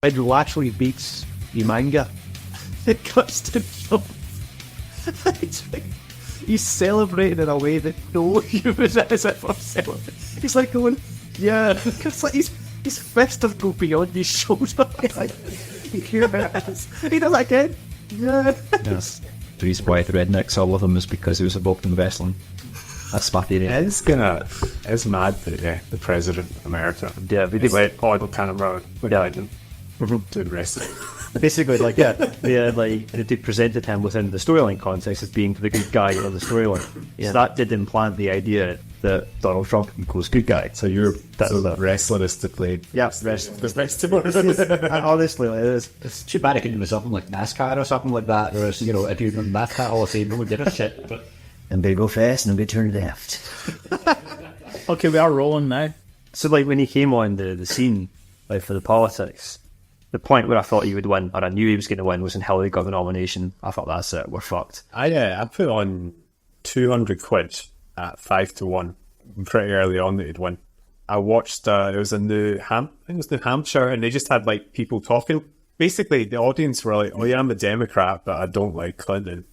When Lashley beats Umanga, it cuts to Trump. He's celebrating in a way that no human is ever celebrating. He's like going, yeah, it's like his fists go beyond his shoulder. Like, you hear about this? He does that again. Yeah. Yes. The reason why the rednecks all of them is because he was involved in wrestling. That's my theory. It's mad that the president of America let Paul Canberra to the wrestling. Basically, they presented him within the storyline context as being the good guy of the storyline. Yeah. So that did implant the idea that Donald Trump equals good guy. So the wrestler is to play. Yeah, the wrestler. Honestly, it's too bad it couldn't be something like NASCAR or something like that, or if you're in the NASCAR Hall of Fame, no one give a shit. But I'm going to go fast and I'm going to turn left. Okay, we are rolling now. So, when he came on the scene, for the politics, the point where I thought he would win, or I knew he was going to win, was when Hillary got the nomination. I thought, that's it, we're fucked. I put on 200 quid at 5-1 pretty early on that he'd win. I watched, it was in New Hampshire, and they just had people talking. Basically, the audience were like, oh yeah, I'm a Democrat, but I don't like Clinton.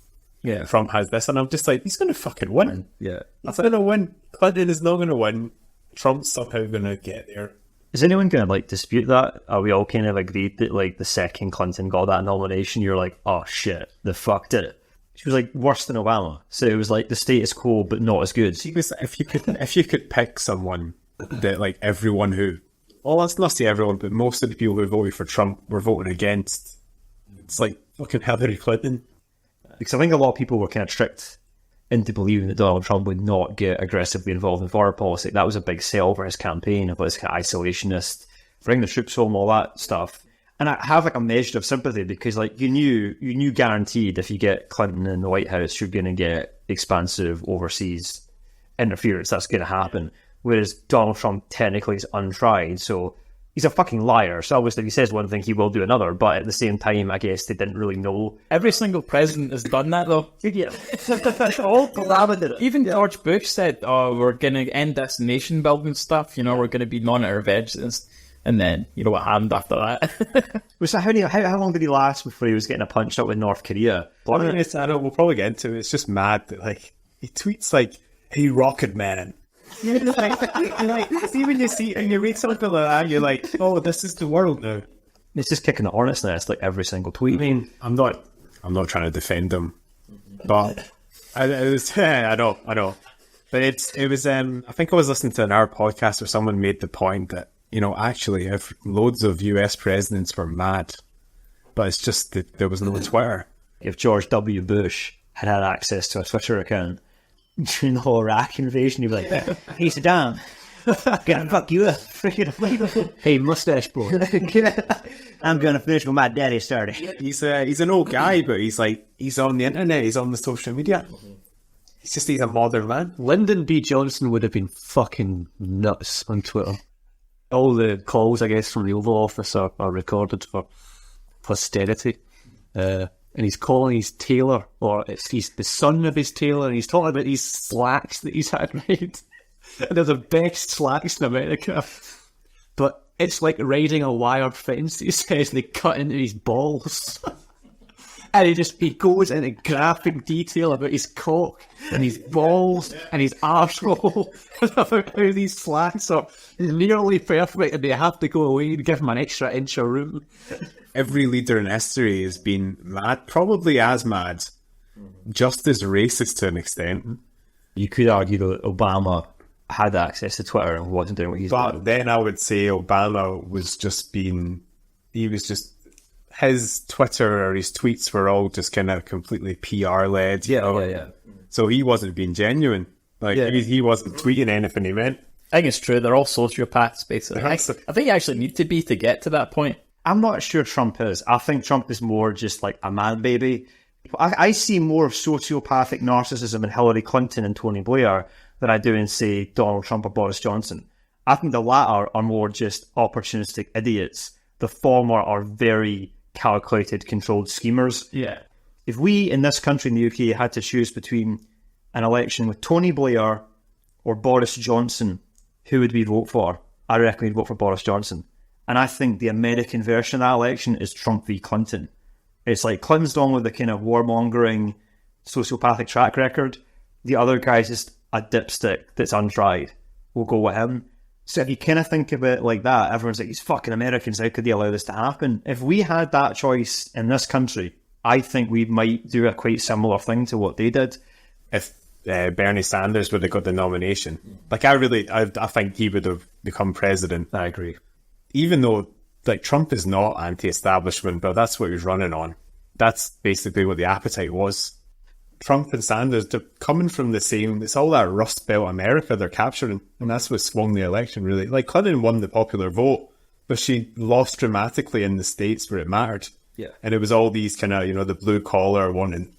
Yeah. Trump has this, and I'm just like, he's going to fucking win. Yeah. He's going to win. Clinton is not going to win. Trump's somehow going to get there. Is anyone going to dispute that? Are we all kind of agreed that the second Clinton got that nomination, you're like, oh shit, the fuck did it? She was worse than Obama. So it was the status quo, but not as good. If you could pick someone that everyone who, well, let's not say everyone, but most of the people who voted for Trump were voting against, it's fucking Hillary Clinton. Because I think a lot of people were kind of tricked into believing that Donald Trump would not get aggressively involved in foreign policy. That was a big sell for his campaign, about his kind of isolationist, bring the troops home, all that stuff. And I have a measure of sympathy because you knew guaranteed if you get Clinton in the White House, you're going to get expansive overseas interference. That's going to happen. Whereas Donald Trump technically is untried, so he's a fucking liar. So obviously if he says one thing, he will do another. But at the same time, I guess they didn't really know. Every single president has done that, though. Yeah. All collaborated it. Even George Bush said, oh, we're going to end this nation-building stuff. We're going to be non-interventionist. And then, what happened after that? So how long did he last before he was getting a punch up with North Korea? I know, we'll probably get into it. It's just mad that, he tweets hey, Rocket Man. Yeah, see when you see and you read something like that, you're like, oh, this is the world now. It's just kicking the hornet's nest every single tweet. I mean, I'm not trying to defend them, but I know. But it was I think I was listening to another podcast where someone made the point that actually if loads of US presidents were mad, but it's just that there was no Twitter. If George W. Bush had access to a Twitter account during the whole Iraq invasion, he'd be like, hey Saddam, gonna fuck you up. Hey mustache bro, I'm gonna finish what my daddy started. He's an old guy, but he's on the internet, he's on the social media. He's a modern man. Lyndon B. Johnson would have been fucking nuts on Twitter. All the calls, I guess, from the Oval Office are recorded for posterity. And he's calling his tailor, or he's the son of his tailor, and he's talking about these slacks that he's had made. And they're the best slacks in America. But it's like riding a wire fence, he says, and they cut into his balls. And he goes into graphic detail about his cock and his balls and his arsehole and about how these slacks are nearly perfect and they have to go away and give him an extra inch of room. Every leader in history has been mad, probably as mad, just as racist to an extent. You could argue that Obama had access to Twitter and wasn't doing what he's doing. But then I would say Obama was just his Twitter or his tweets were all just kind of completely PR-led. Yeah. So he wasn't being genuine. He wasn't tweeting anything he meant. I think it's true. They're all sociopaths, basically. I think you actually need to be to get to that point. I'm not sure Trump is. I think Trump is more just like a man baby. I see more of sociopathic narcissism in Hillary Clinton and Tony Blair than I do in, say, Donald Trump or Boris Johnson. I think the latter are more just opportunistic idiots. The former are very calculated, controlled schemers. Yeah. If we in this country, in the UK, had to choose between an election with Tony Blair or Boris Johnson, who would we vote for? I reckon we'd vote for Boris Johnson. And I think the American version of that election is Trump v. Clinton. It's like Clinton's done with the kind of warmongering, sociopathic track record. The other guy's just a dipstick that's untried. We'll go with him. So if you kind of think of it like that, everyone's like, these fucking Americans, how could they allow this to happen? If we had that choice in this country, I think we might do a quite similar thing to what they did. If Bernie Sanders would have got the nomination, like I think he would have become president. I agree. Even though like Trump is not anti-establishment, but that's what he was running on. That's basically what the appetite was. Trump and Sanders, they're coming from the same, it's all that Rust Belt America they're capturing, and that's what swung the election, really. Like, Clinton won the popular vote, but she lost dramatically in the states where it mattered. Yeah. And it was all these kind of, you know, the blue collar wanting,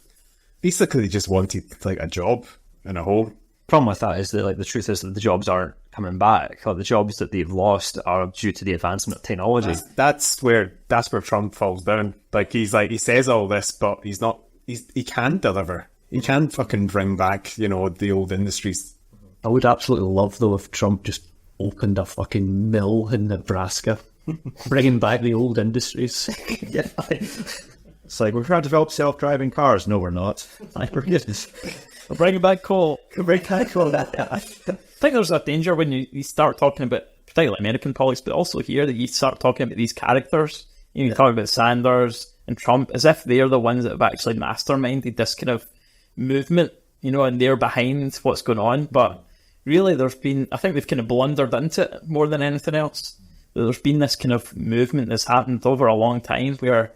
basically they just wanted, like, a job and a home. Problem with that is that, like, the truth is that the jobs aren't coming back. Like, the jobs that they've lost are due to the advancement of technology. That's where Trump falls down. Like, he says all this, but he can deliver. He can fucking bring back, you know, the old industries. I would absolutely love, though, if Trump just opened a fucking mill in Nebraska, bringing back the old industries. Yeah. It's like, we're trying to develop self-driving cars. No, we're not. We're bringing back coal. Bring back all that. I think there's a danger when you start talking about, particularly American politics, but also here, that you start talking about these characters. You talk about Sanders and Trump as if they're the ones that have actually masterminded this kind of movement, you know, and they're behind what's going on. But really, I think they've kind of blundered into it more than anything else. There's been this kind of movement that's happened over a long time where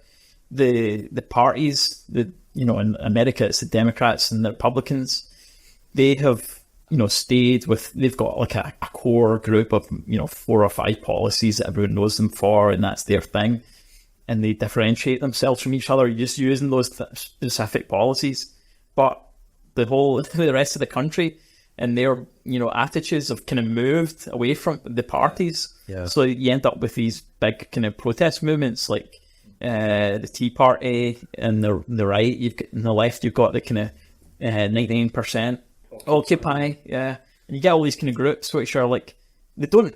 the parties, you know, in America, it's the Democrats and the Republicans, they have, you know, they've got like a core group of, you know, 4 or 5 policies that everyone knows them for, and that's their thing. And they differentiate themselves from each other just using those specific policies. But the rest of the country and their, you know, attitudes have kind of moved away from the parties. Yeah. So you end up with these big kind of protest movements like the Tea Party and the right. On the left, you've got the kind of 99% Occupy. Yeah, and you get all these kind of groups which are like they don't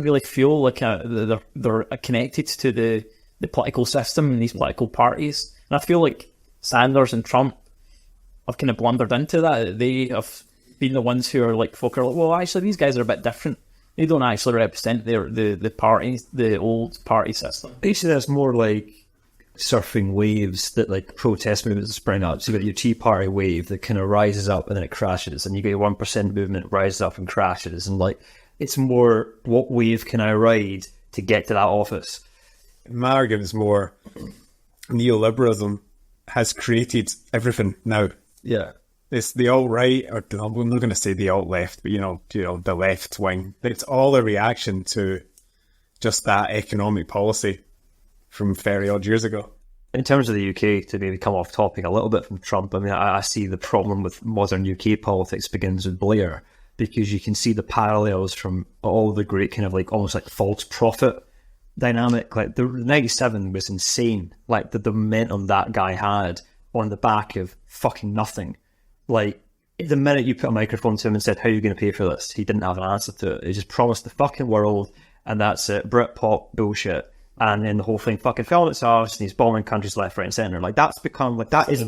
really feel like they're connected to the political system and these political parties. And I feel like Sanders and Trump have kind of blundered into that. They have been the ones who are like, folk are like, well, actually, these guys are a bit different. They don't actually represent the parties, the old party system. Basically, there's more like surfing waves that like protest movements spring up. So you've got your Tea Party wave that kind of rises up and then it crashes, and you get your 1% movement rises up and crashes, and like it's more what wave can I ride to get to that office. My argument is more neoliberalism has created everything now. Yeah. It's the alt-right, or I'm not going to say the alt-left, but you know, the left wing. It's all a reaction to just that economic policy from 30 odd years ago. In terms of the UK, to maybe come off topic a little bit from Trump, I mean, I see the problem with modern UK politics begins with Blair, because you can see the parallels from all the great kind of like almost like false prophet dynamic. Like the 97 was insane. Like the momentum that guy had on the back of fucking nothing. Like the minute you put a microphone to him and said, how are you going to pay for this? He didn't have an answer to it. He just promised the fucking world, and that's it. Britpop bullshit. And then the whole thing fucking fell on its arse, and he's bombing countries left, right, and centre. Like that's become like that is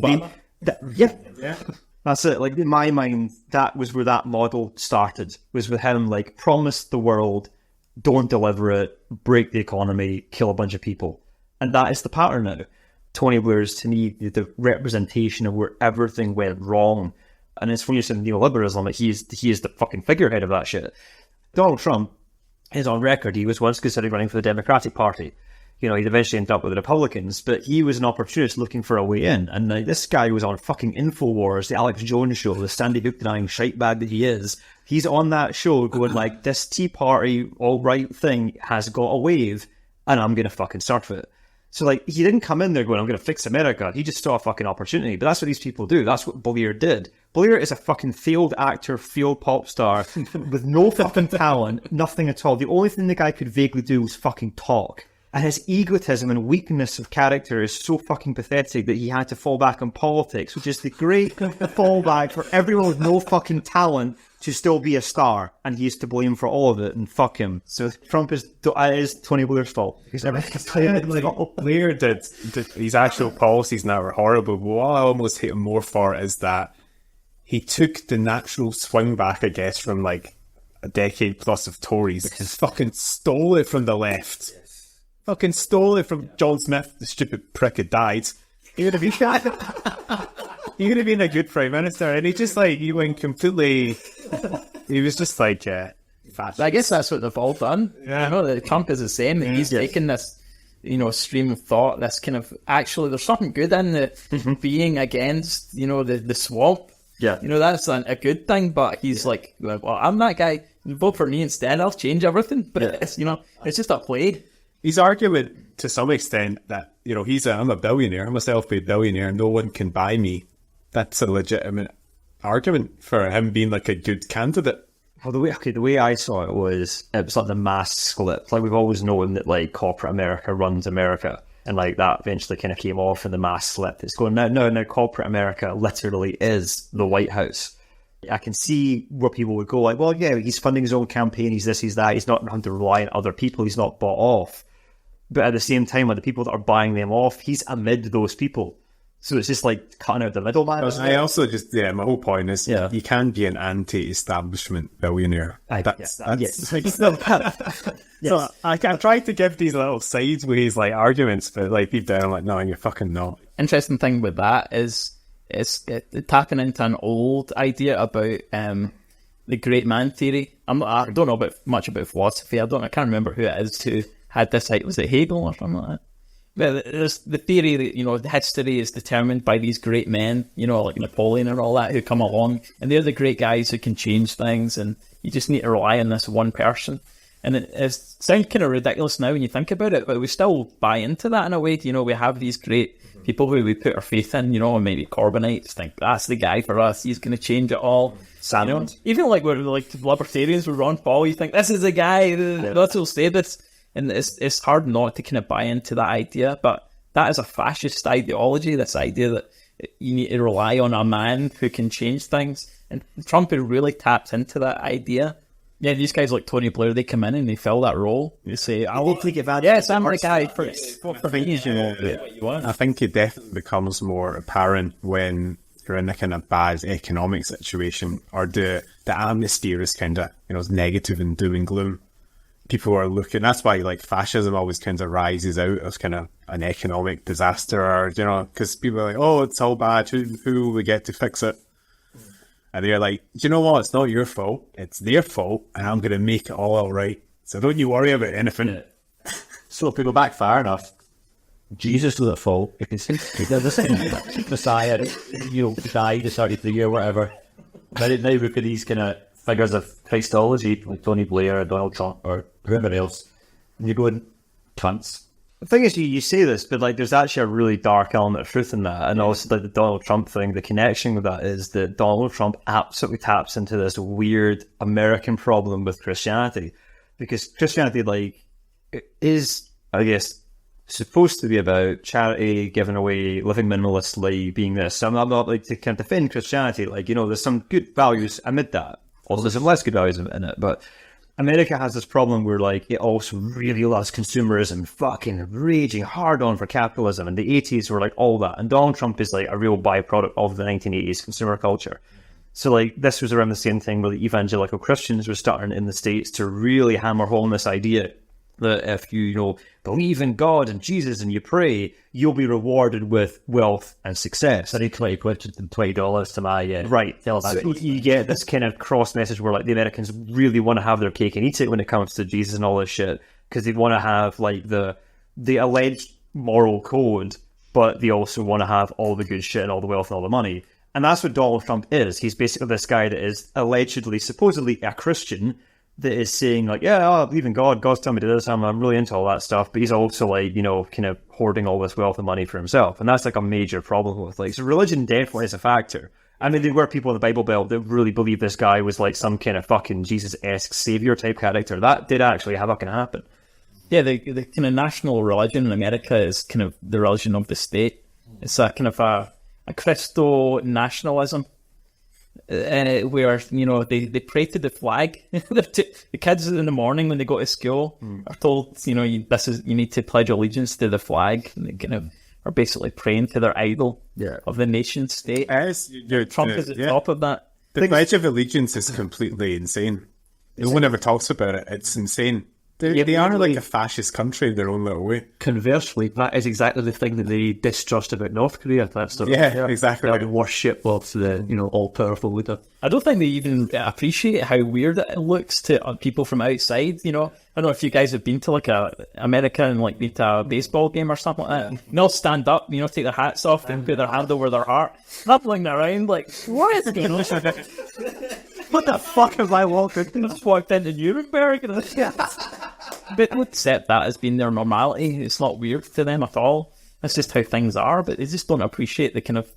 yeah. That's it. Like in my mind, that was where that model started. Was with him like promise the world, don't deliver it, break the economy, kill a bunch of people, and that is the pattern now. Tony Blair is to me the representation of where everything went wrong, and it's when you're saying neoliberalism, like he is the fucking figurehead of that shit. Donald Trump is on record. He was once considering running for the Democratic Party. You know, he'd eventually ended up with the Republicans, but he was an opportunist looking for a way in. And this guy was on fucking InfoWars, the Alex Jones show, the Sandy Hook denying shitebag that he is. He's on that show going like, this Tea Party alt-right thing has got a wave, and I'm going to fucking surf it. So like, he didn't come in there going, I'm going to fix America. He just saw a fucking opportunity. But that's what these people do. That's what Blair did. Blair is a fucking failed actor, failed pop star with no fucking talent, nothing at all. The only thing the guy could vaguely do was fucking talk. And his egotism and weakness of character is so fucking pathetic that he had to fall back on politics, which is the great fallback for everyone with no fucking talent to still be a star. And he's to blame for all of it, and fuck him. So Trump is Tony Blair's fault. Because Blair did his actual policies now are horrible, but what I almost hate him more for is that he took the natural swing back, I guess, from like a decade plus of Tories, because fucking stole it from the left. Fucking stole it from John Smith, the stupid prick who died. He would have been a good prime minister, and he went completely. He was just like, fat. I guess that's what they've all done. Yeah. You know, that Trump is the same. He's taken this, stream of thought, this kind of, actually, there's something good in the being against, the swamp. Yeah. That's a good thing, but he's like, well, I'm that guy. Vote for me instead. I'll change everything. But it's just a play. He's arguing to some extent that, I'm a billionaire, I'm a self-paid billionaire, no one can buy me. That's a legitimate argument for him being like a good candidate. Well, the way I saw it was like the mass split. Like, we've always known that like corporate America runs America, and like that eventually kind of came off and the mass split. It's going now corporate America literally is the White House. I can see where people would go like, well, yeah, he's funding his own campaign, he's this, he's that, he's not having to rely on other people, he's not bought off. But at the same time, like, the people that are buying them off, he's amid those people. So it's just like cutting out the middleman. I also my whole point is you can be an anti-establishment billionaire. So I tried to give these little sideways like arguments, but like deep down I'm like, no, you're fucking not. Interesting thing with that is it's tapping into an old idea about the great man theory. I don't know much about philosophy. I can't remember who it is who had this. Was it Hegel or something like that? But there's the theory that the history is determined by these great men, like Napoleon and all that, who come along, and they're the great guys who can change things, and you just need to rely on this one person. And it sounds kind of ridiculous now when you think about it, but we still buy into that in a way. We have these great people who we put our faith in, maybe Corbynites think that's the guy for us, he's going to change it all. Even like we're like libertarians with Ron Paul, you think this is the guy that will say this. And it's hard not to kind of buy into that idea, but that is a fascist ideology, this idea that you need to rely on a man who can change things. And Trump really taps into that idea. Yeah, these guys like Tony Blair, they come in and they fill that role. They say, I will take advantage. Yes, I'm the guy for I think it definitely becomes more apparent when you're in a kind of bad economic situation, or the atmosphere is kind of, it's negative and doom and gloom. People are looking, that's why like fascism always kind of rises out as kind of an economic disaster, or, because people are like, oh, it's all bad, who will we get to fix it? And they're like, you know what, it's not your fault, it's their fault, and I'm going to make it all right. So don't you worry about anything. Yeah. So if we go back far enough, Jesus was at fault because the Messiah, died the 33 or whatever. Now look at these kind of figures of Christology, like Tony Blair or Donald Trump or whoever else, and you're going, cunts. The thing is, you say this, but like, there's actually a really dark element of truth in that, and also like the Donald Trump thing. The connection with that is that Donald Trump absolutely taps into this weird American problem with Christianity, because Christianity, like, is, I guess, supposed to be about charity, giving away, living minimalistically, being this. So I'm not like to kind of defend Christianity. Like, there's some good values amid that. Also, there's some less good values in it, but America has this problem where, like, it also really loves consumerism, fucking raging hard on for capitalism, and the 80s were like all that, and Donald Trump is like a real byproduct of the 1980s consumer culture. So, like, this was around the same thing where the evangelical Christians were starting in the States to really hammer home this idea that if you, believe in God and Jesus and you pray, you'll be rewarded with wealth and success. I need 20 quid and $20 to my right. So you get this kind of cross message where, like, the Americans really want to have their cake and eat it when it comes to Jesus and all this shit, because they want to have like the alleged moral code, but they also want to have all the good shit and all the wealth and all the money. And that's what Donald Trump is. He's basically this guy that is allegedly, supposedly a Christian, that is saying, like, yeah, I believe in God, God's telling me to do this, I'm really into all that stuff, but he's also, like, kind of hoarding all this wealth and money for himself. And that's, like, a major problem with, like, so religion definitely is a factor. I mean, there were people in the Bible Belt that really believed this guy was, like, some kind of fucking Jesus-esque savior type character. That did actually fucking happen. Yeah, the kind of national religion in America is kind of the religion of the state. It's a kind of a Christo nationalism, where they pray to the flag. The kids in the morning when they go to school are told, you need to pledge allegiance to the flag. And they kind of are basically praying to their idol of the nation state. Trump is at the top of that. The Pledge of Allegiance is completely insane. No one ever talks about it. It's insane. They are like a fascist country in their own little way. Conversely, that is exactly the thing that they distrust about North Korea. That's exactly. The worship of the all-powerful leader. I don't think they even appreciate how weird it looks to people from outside. I don't know if you guys have been to like America and like been to a baseball game or something like that. And they'll stand up, take their hats off and put their hand over their heart. Nothing around like, what is going on? What the fuck have I walked in? I just walked into Nuremberg and but they accept that as being their normality. It's not weird to them at all. That's just how things are, but they just don't appreciate the kind of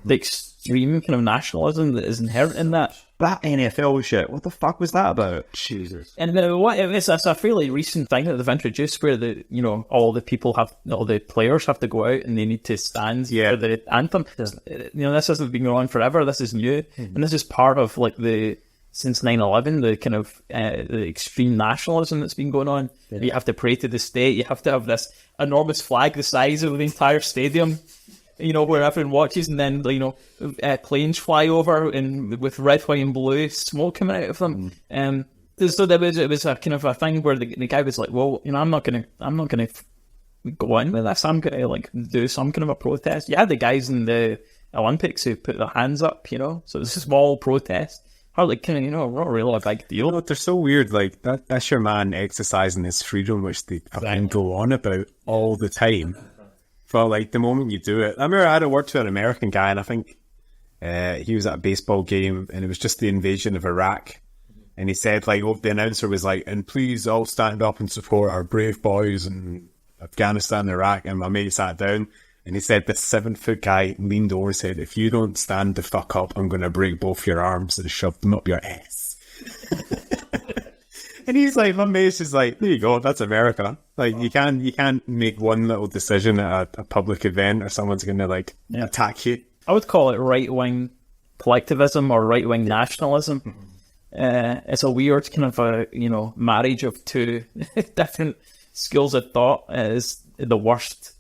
the extreme kind of nationalism that is inherent in that. That NFL shit, what the fuck was that about? Jesus. And it's a fairly recent thing that they've introduced where all the players have to go out and they need to stand for the anthem. This hasn't been going on forever. This is new. And this is part of like since 9/11, the kind of the extreme nationalism that's been going on. Yeah. You have to pray to the state. You have to have this enormous flag the size of the entire stadium, where everyone watches, and then planes fly over and with red, white, and blue smoke coming out of them. So it was a kind of a thing where the guy was like, "Well, I'm not gonna go in with this. I'm gonna do some kind of a protest." Yeah, the guys in the Olympics who put their hands up, so it's a small protest. Hardly not really a big deal. They're so weird. Like that's your man exercising his freedom, which they fucking go on about all the time. But like the moment you do it, I remember I had to work with an American guy, and I think he was at a baseball game, and it was just the invasion of Iraq, and he said the announcer was like, "And please all stand up and support our brave boys in Afghanistan and Iraq." And my mate sat down. And he said, this 7-foot guy leaned over and said, "If you don't stand the fuck up, I'm going to break both your arms and shove them up your ass." And he's like, my mate's just like, there you go, that's America. Like, you can't make one little decision at a public event or someone's going to attack you. I would call it right-wing collectivism or right-wing nationalism. It's a weird kind of a, marriage of two different schools of thought. Is the worst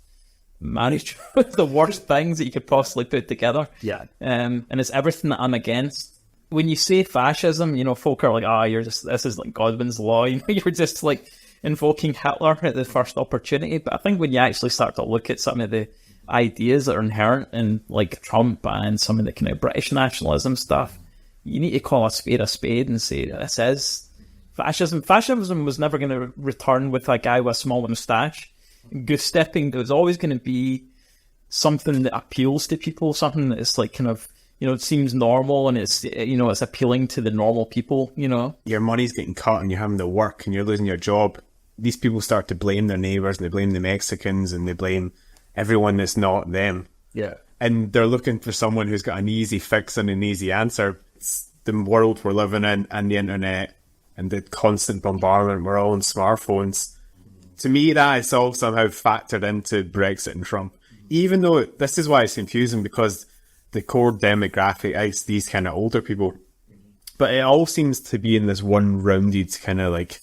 marriage, the worst things that you could possibly put together. Yeah. And it's everything that I'm against. When you say fascism, folk are like, this is like Godwin's law. You're just like invoking Hitler at the first opportunity. But I think when you actually start to look at some of the ideas that are inherent in like Trump and some of the kind of British nationalism stuff, you need to call a spade and say, this is fascism. Fascism was never going to return with a guy with a small moustache. Goose stepping, there's always going to be something that appeals to people, something that is like kind of, it seems normal and it's, it's appealing to the normal people, Your money's getting cut and you're having to work and you're losing your job. These people start to blame their neighbours and they blame the Mexicans and they blame everyone that's not them. Yeah. And they're looking for someone who's got an easy fix and an easy answer. It's the world we're living in and the internet and the constant bombardment. We're all on smartphones. To me, that is all somehow factored into Brexit and Trump. Even though this is why it's confusing, because the core demographic is these kind of older people. But it all seems to be in this one rounded kind of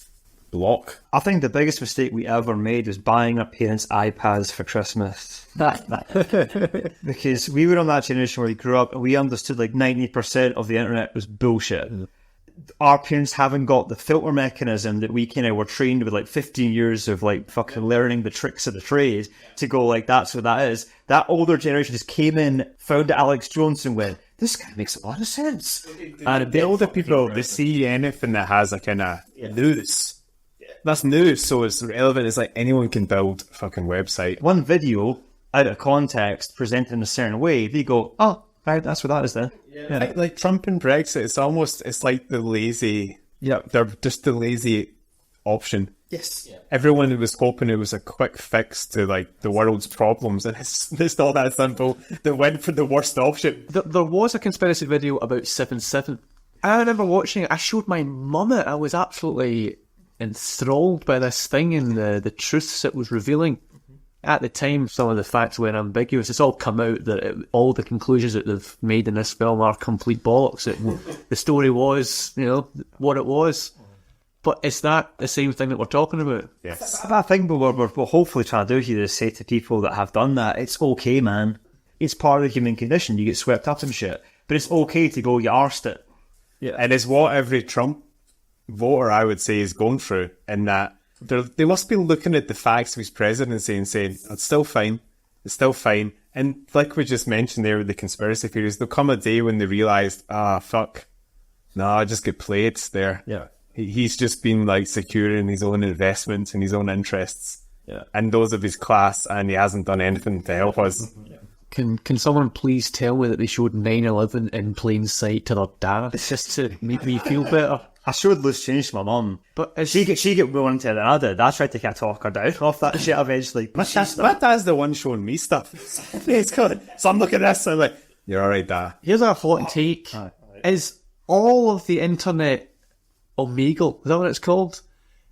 block. I think the biggest mistake we ever made was buying our parents iPads for Christmas. Because we were on that generation where we grew up and we understood 90% of the internet was bullshit. Our parents haven't got the filter mechanism that we kind of were trained with 15 years of fucking learning the tricks of the trade to go that's what that is. That older generation just came in, found Alex Jones and went, this guy makes a lot of sense. And the older people, they see anything that has a kind of news. That's news, so it's relevant. It's anyone can build a fucking website. One video out of context presented in a certain way, they go, oh, right, that's what that is then. Yeah. Like Trump and Brexit, it's like the lazy, they're just the lazy option. Yes. Yeah. Everyone was hoping it was a quick fix to the world's problems, and it's not that simple. They went for the worst option. There was a conspiracy video about 7/7. I remember watching it. I showed my mum it. I was absolutely enthralled by this thing and the truths it was revealing. At the time, some of the facts were ambiguous. It's all come out that all the conclusions that they've made in this film are complete bollocks. The story was, what it was. But is that the same thing that we're talking about? Yes. I think what we're hopefully trying to do here is say to people that have done that, it's okay, man. It's part of the human condition. You get swept up in shit. But it's okay to go, you arsed it. Yeah. And it's what every Trump voter, I would say, is going through, in that they must be looking at the facts of his presidency and saying, it's still fine. It's still fine. And like we just mentioned there with the conspiracy theories, there'll come a day when they realise, fuck. No, I just get played there. Yeah. He's just been like securing his own investments and his own interests, Yeah. and those of his class, and he hasn't done anything to help us. Can someone please tell me that they showed 9/11 in plain sight to their dad? It's just to make me feel better. I showed loose change to my mum. But She get willing to than I did. I tried to kind of talk her down off that shit eventually. My dad's the one showing me stuff. It's good. So I'm looking at this, I'm like, you're alright, Dad. here's a hot take. Is all of the internet Omegle? Is that what it's called?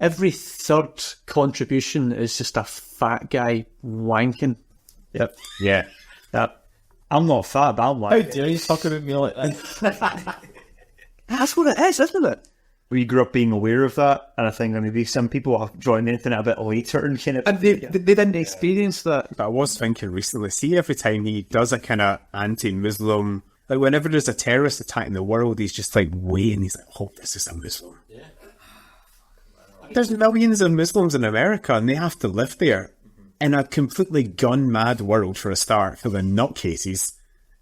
Every third contribution is just a fat guy wanking. Yep. Yeah. Yep. I'm not fat, but I'm How like... dare you talk about me like that? That's what it is, isn't it? We grew up being aware of that, and I think maybe some people have joined the internet a bit later and kind of... And they didn't experience that. But I was thinking recently, see, every time he does a kind of anti-Muslim, like whenever there's a terrorist attack in the world, he's just like waiting. He's like, oh, this is a Muslim. Yeah. There's millions of Muslims in America, and they have to live there in a completely gun-mad world for a start, full of nutcases.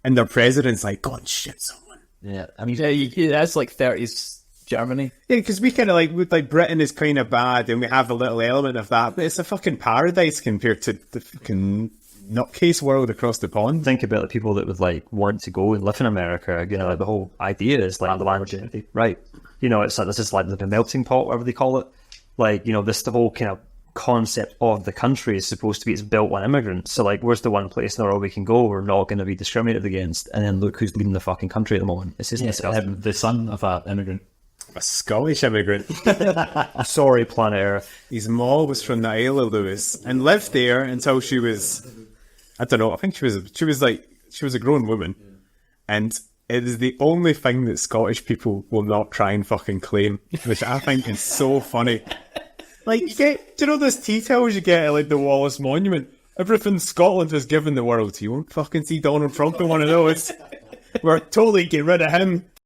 And their president's like, go and shit someone. Yeah, I mean, that's like 30s Germany. Yeah, because we kind of like Britain is kind of bad, and we have a little element of that, but it's a fucking paradise compared to the fucking nutcase world across the pond. Think about the people that would like want to go and live in America. Like the whole idea is like the language, right? It's like this is like the melting pot, whatever they call it. Like the whole kind of concept of the country is supposed to be it's built on immigrants. So like, where's the one place in the world we can go? We're not going to be discriminated against. And then look who's leading the fucking country at the moment. It's just disgusting. The son of an immigrant. A Scottish immigrant. Sorry, planet Earth. His mom was from the Isle of Lewis and lived there until she was, I don't know, I think she was a grown woman. And it is the only thing that Scottish people will not try and fucking claim, which I think is so funny. Like, do you know those tea towels you get at like the Wallace Monument? Everything Scotland has given the world. You won't fucking see Donald Trump in one of those. We're totally get rid of him.